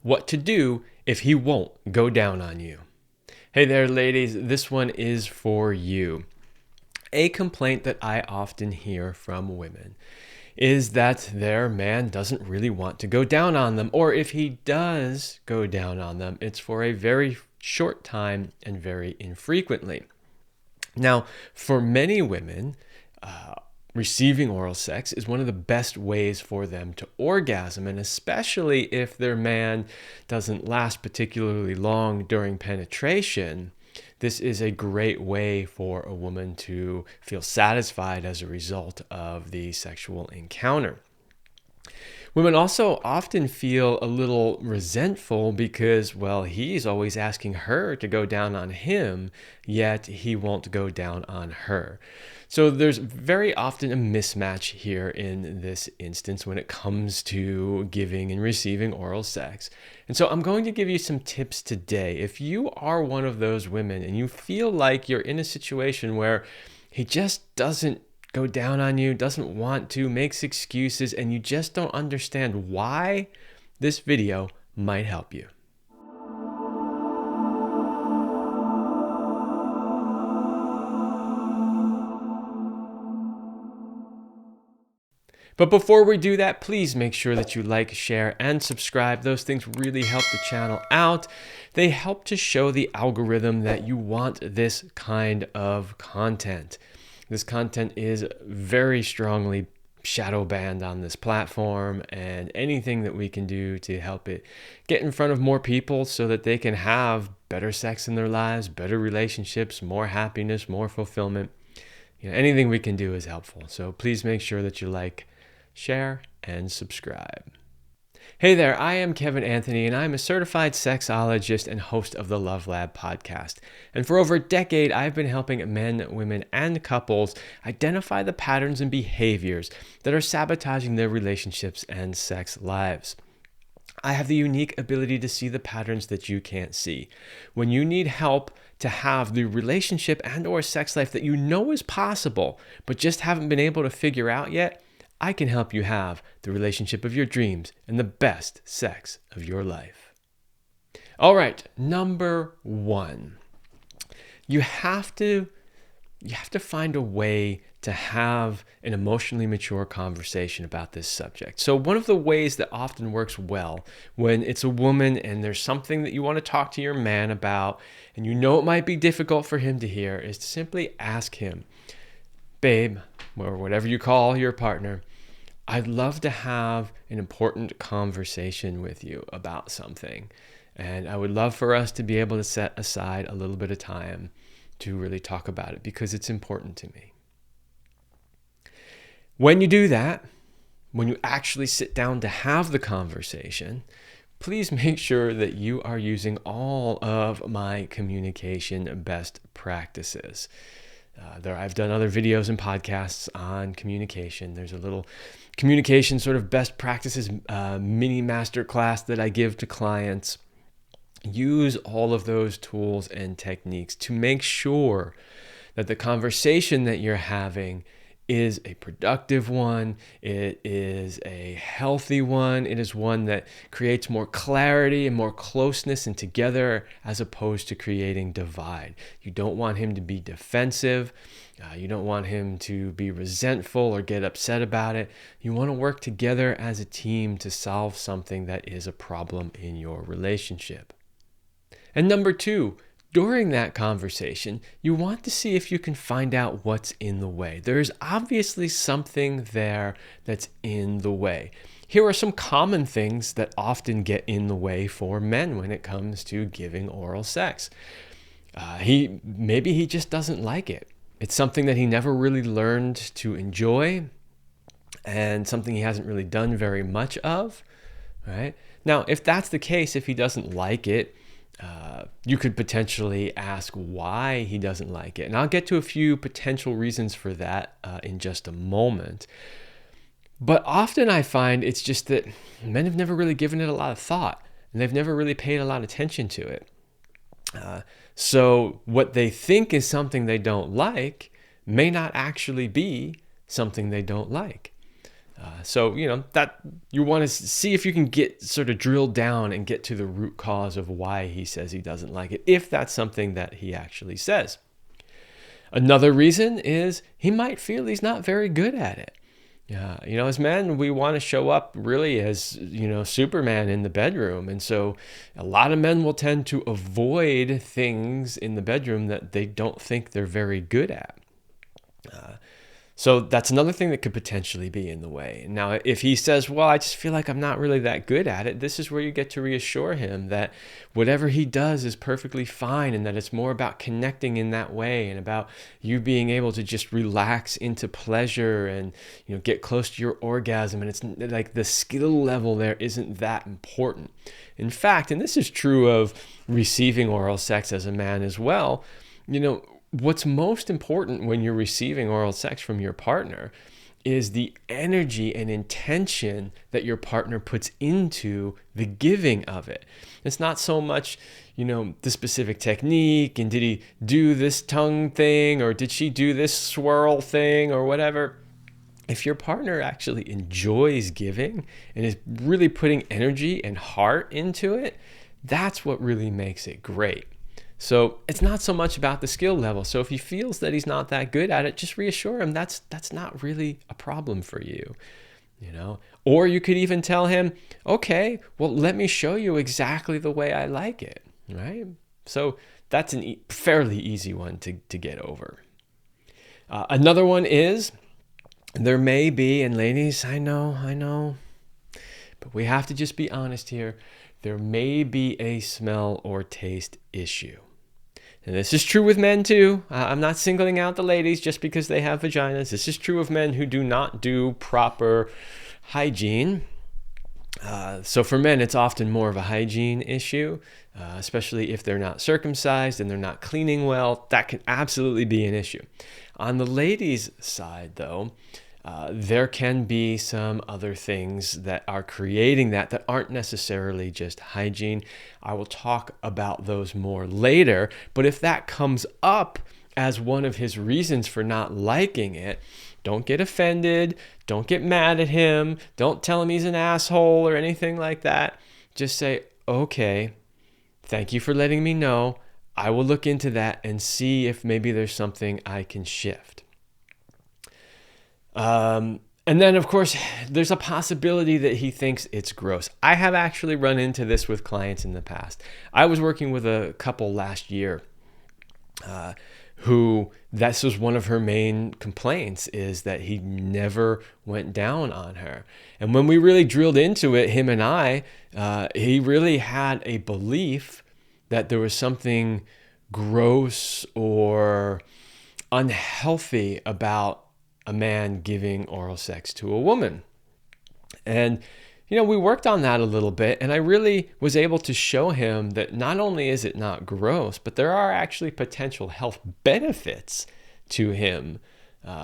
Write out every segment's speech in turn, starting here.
what to do if he won't go down on you. Hey there, ladies. This one is for you. A complaint that I often hear from women is that their man doesn't really want to go down on them, or if he does go down on them, it's for a very short time and very infrequently. Now, for many women, receiving oral sex is one of the best ways for them to orgasm, and especially if their man doesn't last particularly long during penetration, this is a great way for a woman to feel satisfied as a result of the sexual encounter. Women also often feel a little resentful because, well, he's always asking her to go down on him, yet he won't go down on her. So there's very often a mismatch here in this instance when it comes to giving and receiving oral sex. And so I'm going to give you some tips today. If you are one of those women and you feel like you're in a situation where he just doesn't go down on you, doesn't want to, makes excuses, and you just don't understand why, this video might help you. But before we do that, please make sure that you like, share, and subscribe. Those things really help the channel out. They help to show the algorithm that you want this kind of content. This content is very strongly shadow banned on this platform, and anything that we can do to help it get in front of more people so that they can have better sex in their lives, better relationships, more happiness, more fulfillment. Anything we can do is helpful. So please make sure that you like, share, and subscribe. Hey there, I am Kevin Anthony, and I'm a certified sexologist and host of the Love Lab podcast. And for over a decade, I've been helping men, women, and couples identify the patterns and behaviors that are sabotaging their relationships and sex lives. I have the unique ability to see the patterns that you can't see. When you need help to have the relationship and or sex life that you know is possible, but just haven't been able to figure out yet, I can help you have the relationship of your dreams and the best sex of your life. All right, number one, you have to find a way to have an emotionally mature conversation about this subject. So one of the ways that often works well when it's a woman and there's something that you want to talk to your man about and you know it might be difficult for him to hear is to simply ask him, babe, or whatever you call your partner, I'd love to have an important conversation with you about something. And I would love for us to be able to set aside a little bit of time to really talk about it because it's important to me. When you do that, when you actually sit down to have the conversation, please make sure that you are using all of my communication best practices. I've done other videos and podcasts on communication. There's a little communication sort of best practices mini master class that I give to clients. Use all of those tools and techniques to make sure that the conversation that you're having is a productive one, it is a healthy one, it is one that creates more clarity and more closeness and together as opposed to creating divide. You don't want him to be defensive. You don't want him to be resentful or get upset about it. You want to work together as a team to solve something that is a problem in your relationship. And number two, during that conversation, you want to see if you can find out what's in the way. There's obviously something there that's in the way. Here are some common things that often get in the way for men when it comes to giving oral sex. Maybe he just doesn't like it. It's something that he never really learned to enjoy and something he hasn't really done very much of, right? Now, if that's the case, if he doesn't like it, you could potentially ask why he doesn't like it. And I'll get to a few potential reasons for that in just a moment. But often I find it's just that men have never really given it a lot of thought and they've never really paid a lot of attention to it. So what they think is something they don't like may not actually be something they don't like. So, that you want to see if you can get sort of drill down and get to the root cause of why he says he doesn't like it, if that's something that he actually says. Another reason is he might feel he's not very good at it. As men, we want to show up really as, Superman in the bedroom. And so a lot of men will tend to avoid things in the bedroom that they don't think they're very good at. So that's another thing that could potentially be in the way. Now, if he says, well, I just feel like I'm not really that good at it, this is where you get to reassure him that whatever he does is perfectly fine, and that it's more about connecting in that way and about you being able to just relax into pleasure and, get close to your orgasm. And it's like the skill level there isn't that important. In fact, and this is true of receiving oral sex as a man as well, what's most important when you're receiving oral sex from your partner is the energy and intention that your partner puts into the giving of it. It's not so much, the specific technique and did he do this tongue thing or did she do this swirl thing or whatever. If your partner actually enjoys giving and is really putting energy and heart into it, that's what really makes it great. So it's not so much about the skill level. So if he feels that he's not that good at it, just reassure him that's not really a problem for you, Or you could even tell him, okay, well, let me show you exactly the way I like it, right? So that's a fairly easy one to get over. Another one is, there may be, and ladies, I know, but we have to just be honest here, there may be a smell or taste issue. And this is true with men too. I'm not singling out the ladies just because they have vaginas. This is true of men who do not do proper hygiene. So for men, it's often more of a hygiene issue, especially if they're not circumcised and they're not cleaning well. That can absolutely be an issue. On the ladies' side, though, there can be some other things that are creating that aren't necessarily just hygiene. I will talk about those more later, but if that comes up as one of his reasons for not liking it, don't get offended, don't get mad at him, don't tell him he's an asshole or anything like that. Just say, okay, thank you for letting me know. I will look into that and see if maybe there's something I can shift. And then, of course, there's a possibility that he thinks it's gross. I have actually run into this with clients in the past. I was working with a couple last year who, this was one of her main complaints, is that he never went down on her. And when we really drilled into it, him and I, he really had a belief that there was something gross or unhealthy about a man giving oral sex to a woman. And, we worked on that a little bit, and I really was able to show him that not only is it not gross, but there are actually potential health benefits to him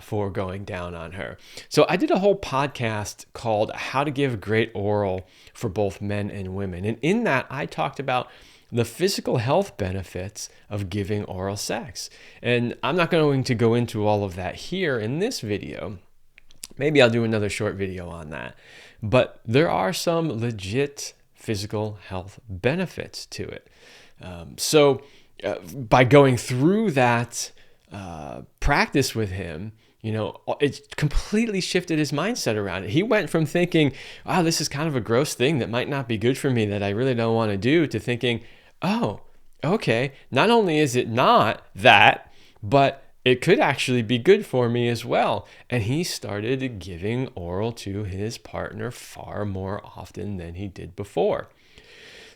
for going down on her. So I did a whole podcast called How to Give Great Oral for Both Men and Women. And in that, I talked about the physical health benefits of giving oral sex. And I'm not going to go into all of that here in this video. Maybe I'll do another short video on that. But there are some legit physical health benefits to it. So by going through that practice with him, it completely shifted his mindset around it. He went from thinking, wow, this is kind of a gross thing that might not be good for me that I really don't want to do, to thinking, oh, okay, not only is it not that, but it could actually be good for me as well. And he started giving oral to his partner far more often than he did before.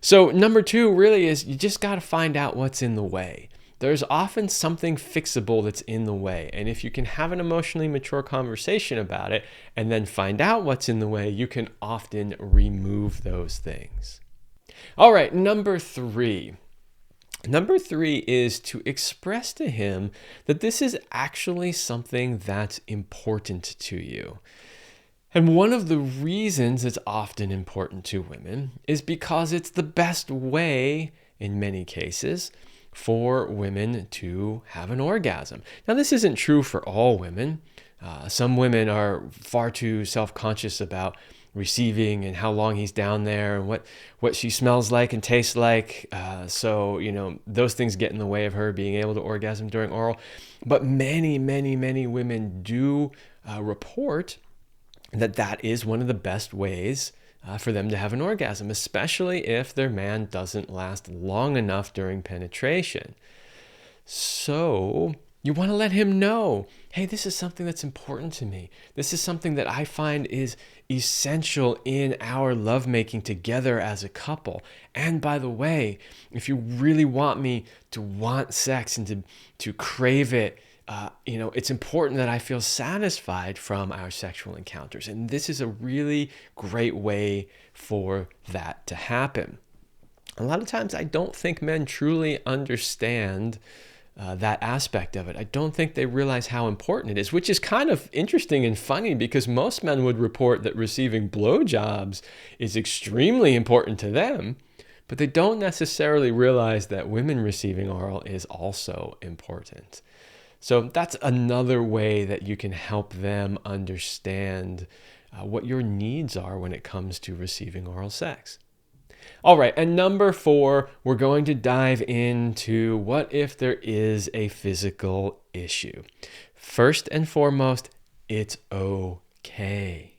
So number 2 really is, you just got to find out what's in the way. There's often something fixable that's in the way. And if you can have an emotionally mature conversation about it and then find out what's in the way, you can often remove those things. All right, number 3. Number 3 is to express to him that this is actually something that's important to you. And one of the reasons it's often important to women is because it's the best way, in many cases, for women to have an orgasm. Now, this isn't true for all women. Some women are far too self-conscious about receiving and how long he's down there and what she smells like and tastes like. So, those things get in the way of her being able to orgasm during oral. But many, many, many women do report that is one of the best ways for them to have an orgasm, especially if their man doesn't last long enough during penetration. So you want to let him know, hey, this is something that's important to me. This is something that I find is essential in our lovemaking together as a couple. And by the way, if you really want me to want sex and to crave it, it's important that I feel satisfied from our sexual encounters. And this is a really great way for that to happen. A lot of times I don't think men truly understand that aspect of it. I don't think they realize how important it is, which is kind of interesting and funny because most men would report that receiving blowjobs is extremely important to them, but they don't necessarily realize that women receiving oral is also important. So that's another way that you can help them understand what your needs are when it comes to receiving oral sex. All right, and number 4, we're going to dive into what if there is a physical issue. First and foremost, it's okay.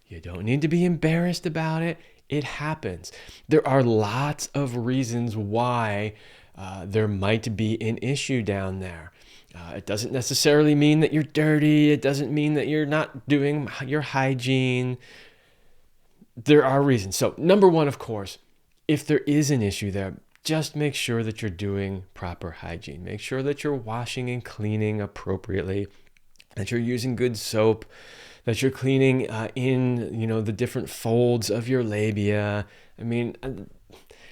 You don't need to be embarrassed about it. It happens. There are lots of reasons why there might be an issue down there. It doesn't necessarily mean that you're dirty. It doesn't mean that you're not doing your hygiene. There are reasons. So number 1, of course, if there is an issue there, just make sure that you're doing proper hygiene. Make sure that you're washing and cleaning appropriately, that you're using good soap, that you're cleaning in the different folds of your labia. I mean,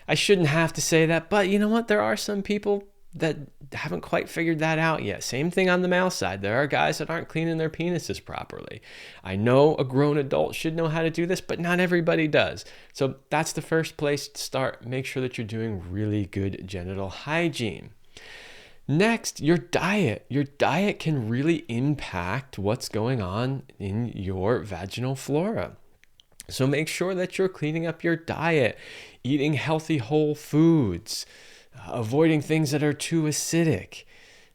I shouldn't have to say that, but you know what? There are some people that haven't quite figured that out yet. Same thing on the male side. There are guys that aren't cleaning their penises properly. I know a grown adult should know how to do this, but not everybody does. So that's the first place to start. Make sure that you're doing really good genital hygiene. Next, your diet. Your diet can really impact what's going on in your vaginal flora. So make sure that you're cleaning up your diet, eating healthy whole foods, avoiding things that are too acidic,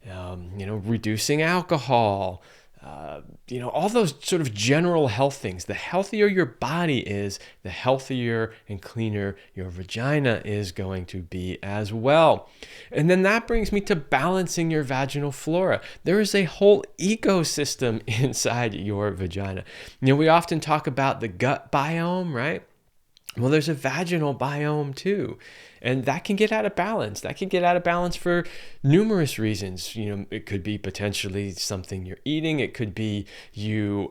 reducing alcohol, all those sort of general health things. The healthier your body is, the healthier and cleaner your vagina is going to be as well. And then that brings me to balancing your vaginal flora. There is a whole ecosystem inside your vagina. We often talk about the gut biome, right? Well, there's a vaginal biome too. And that can get out of balance. That can get out of balance for numerous reasons. It could be potentially something you're eating. It could be you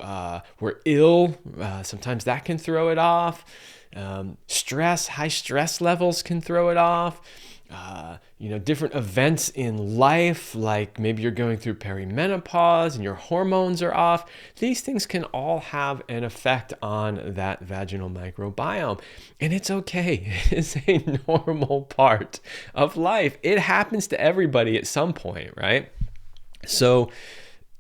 were ill. Sometimes that can throw it off. High stress levels can throw it off. Different events in life, like maybe you're going through perimenopause and your hormones are off. These things can all have an effect on that vaginal microbiome. And it's okay. It's a normal part of life. It happens to everybody at some point, right? So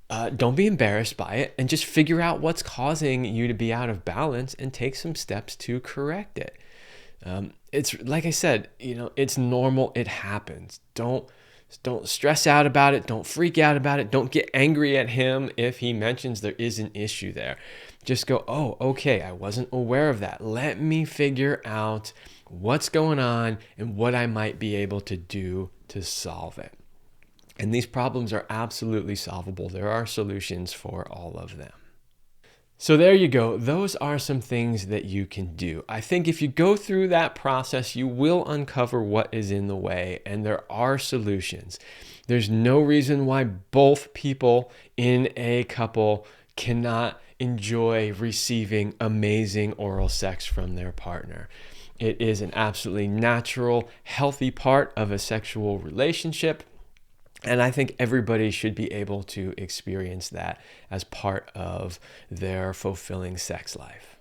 don't be embarrassed by it and just figure out what's causing you to be out of balance and take some steps to correct it. It's like I said, it's normal. It happens. Don't stress out about it. Don't freak out about it. Don't get angry at him if he mentions there is an issue there. Just go, oh, okay, I wasn't aware of that. Let me figure out what's going on and what I might be able to do to solve it. And these problems are absolutely solvable. There are solutions for all of them. So there you go. Those are some things that you can do. I think if you go through that process, you will uncover what is in the way, and there are solutions. There's no reason why both people in a couple cannot enjoy receiving amazing oral sex from their partner. It is an absolutely natural, healthy part of a sexual relationship. And I think everybody should be able to experience that as part of their fulfilling sex life.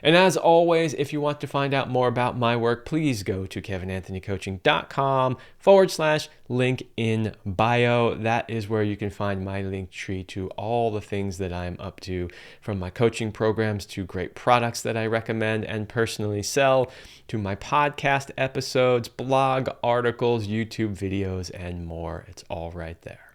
And as always, if you want to find out more about my work, please go to kevinanthonycoaching.com/link in bio. That is where you can find my link tree to all the things that I'm up to, from my coaching programs to great products that I recommend and personally sell, to my podcast episodes, blog articles, YouTube videos, and more. It's all right there.